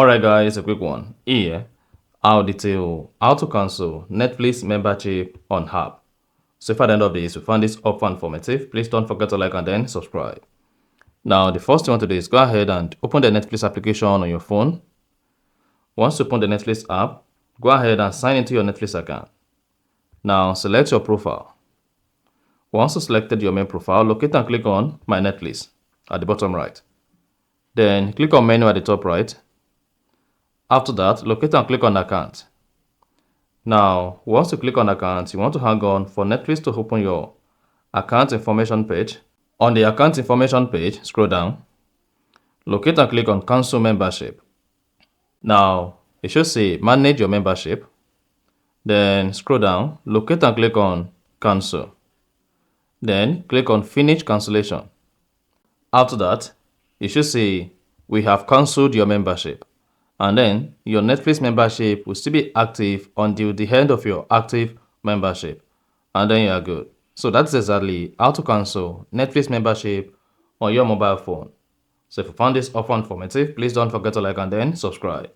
Alright guys, a quick one. Here, I'll detail how to cancel Netflix membership on app. So if at the end of this you found this helpful and informative, please don't forget to like and then subscribe. Now the first thing you want to do is go ahead and open the Netflix application on your phone. Once you open the Netflix app, go ahead and sign into your Netflix account. Now select your profile. Once you selected your main profile, locate and click on My Netflix at the bottom right. Then click on Menu at the top right. After that, locate and click on Account. Now, once you click on Account, you want to hang on for Netflix to open your account information page. On the account information page, scroll down, locate and click on Cancel Membership. Now, it should say Manage your membership. Then scroll down, locate and click on Cancel. Then click on Finish Cancellation. After that, it should say We have cancelled your membership. And then your Netflix membership will still be active until the end of your active membership. And then you are good. So that's exactly how to cancel Netflix membership on your mobile phone. So if you found this offer informative, please don't forget to like and then subscribe.